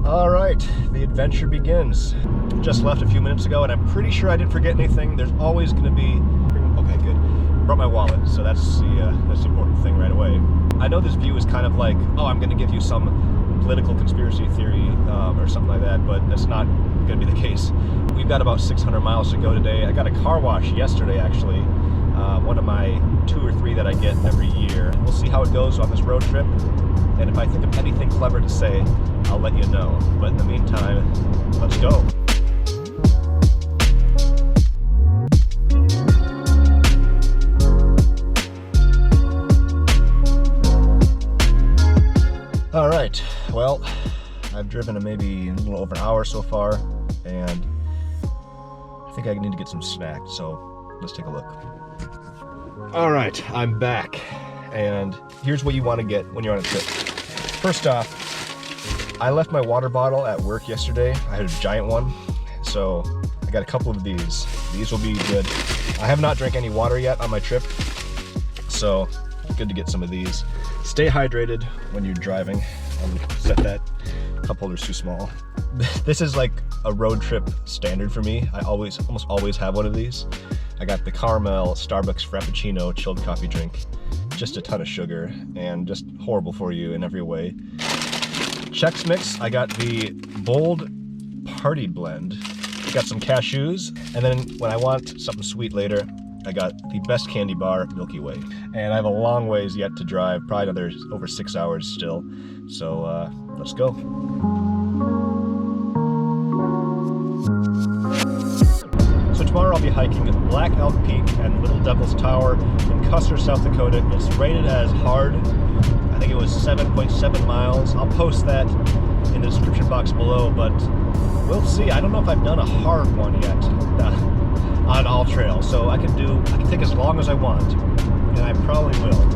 All right, the adventure begins. Just left a few minutes ago, and I'm pretty sure I didn't forget anything. There's always going to be... Okay, good. Brought my wallet, so that's the important thing right away. I know this view is kind of like, oh, I'm going to give you some political conspiracy theory or something like that, but that's not going to be the case. We've got about 600 miles to go today. I got a car wash yesterday, actually. One of my 2 or 3 that I get every year. We'll see how it goes on this road trip. And if I think of anything clever to say, I'll let you know. But in the meantime, let's go. All right, well, I've driven maybe a little over an hour so far, and I think I need to get some snacks, so let's take a look. All right, I'm back, and here's what you want to get when you're on a trip. First off, I left my water bottle at work yesterday. I had a giant one, so I got a couple of these. These will be good. I have not drank any water yet on my trip, so good to get some of these. Stay hydrated when you're driving. I'll set that cup holder's too small. This is like a road trip standard for me. I almost always have one of these. I got the caramel Starbucks Frappuccino chilled coffee drink. Just a ton of sugar and just horrible for you in every way. Chex Mix, I got the bold party blend. Got some cashews, and then when I want something sweet later, I got the best candy bar, Milky Way. And I have a long ways yet to drive, probably another over 6 hours still. So let's go. So tomorrow I'll be hiking Black Elk Peak and Little Devil's Tower in Custer, South Dakota. It's rated as hard. I think it was 7.7 miles. I'll post that in the description box below, but we'll see. I don't know if I've done a hard one yet on all trails, so I can take as long as I want, and I probably will.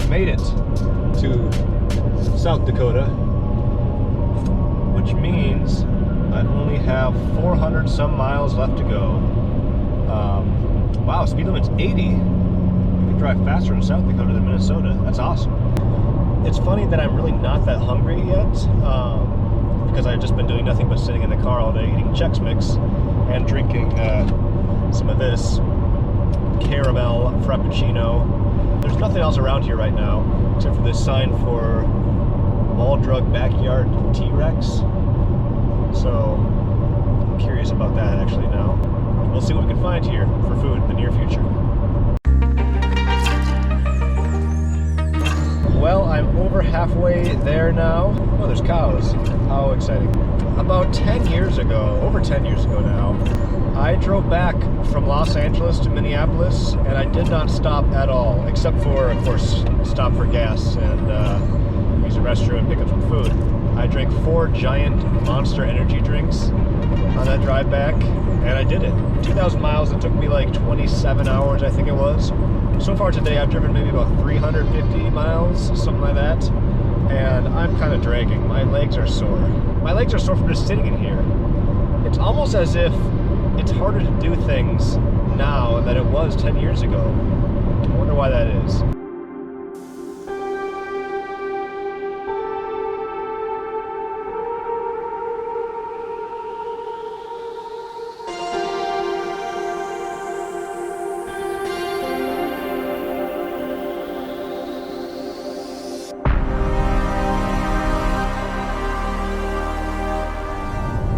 Made it to South Dakota, which means I only have 400 some miles left to go. Wow, speed limit's 80. You can drive faster in South Dakota than Minnesota. That's awesome. It's funny that I'm really not that hungry yet, because I've just been doing nothing but sitting in the car all day eating Chex Mix and drinking some of this caramel Frappuccino. There's nothing else around here right now except for this sign for Mall Drug Backyard T-Rex. So I'm curious about that actually now. We'll see what we can find here for food in the near future. Well, I'm over halfway there now. Oh, there's cows. How exciting. About over 10 years ago now, I drove back from Los Angeles to Minneapolis, and I did not stop at all, except for, of course, stop for gas and use a restroom and pick up some food. I drank 4 giant Monster energy drinks on that drive back, and I did it. 2,000 miles, it took me like 27 hours, I think it was. So far today, I've driven maybe about 350 miles, something like that, and I'm kind of dragging. My legs are sore. My legs are sore from just sitting in here. It's almost as if it's harder to do things now than it was 10 years ago. I wonder why that is.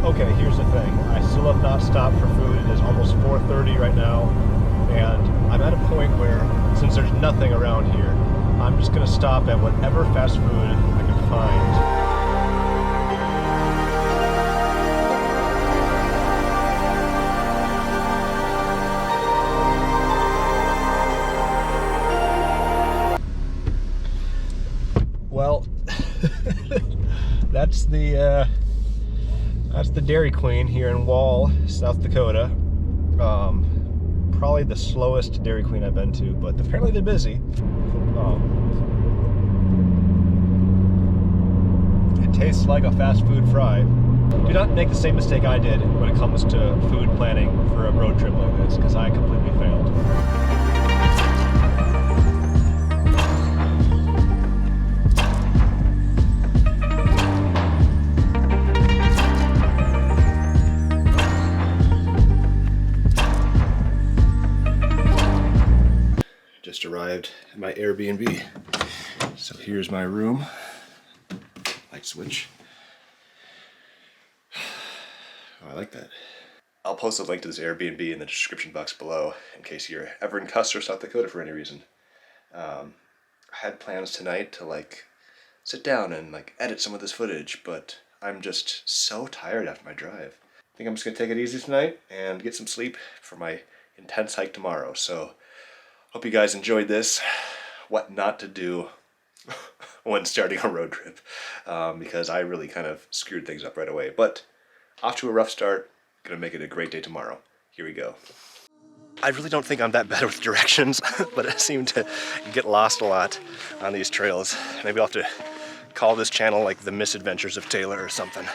Okay, here's the thing. I still have not stopped for food. It is almost 4:30 right now, and I'm at a point where, since there's nothing around here, I'm just going to stop at whatever fast food I can find. Well, that's the Dairy Queen here in Wall, South Dakota. Probably the slowest Dairy Queen I've been to, but apparently they're busy. It tastes like a fast food fry. Do not make the same mistake I did when it comes to food planning for a road trip like this, because I completely failed. Just arrived at my Airbnb. So here's my room. Light switch. Oh, I like that. I'll post a link to this Airbnb in the description box below in case you're ever in Custer, South Dakota for any reason. I had plans tonight to like sit down and like edit some of this footage, but I'm just so tired after my drive. I think I'm just gonna take it easy tonight and get some sleep for my intense hike tomorrow. So hope you guys enjoyed this. What not to do when starting a road trip, because I really kind of screwed things up right away. But off to a rough start. Gonna make it a great day tomorrow. Here we go. I really don't think I'm that bad with directions, but I seem to get lost a lot on these trails. Maybe I'll have to call this channel like The Misadventures of Taylor or something.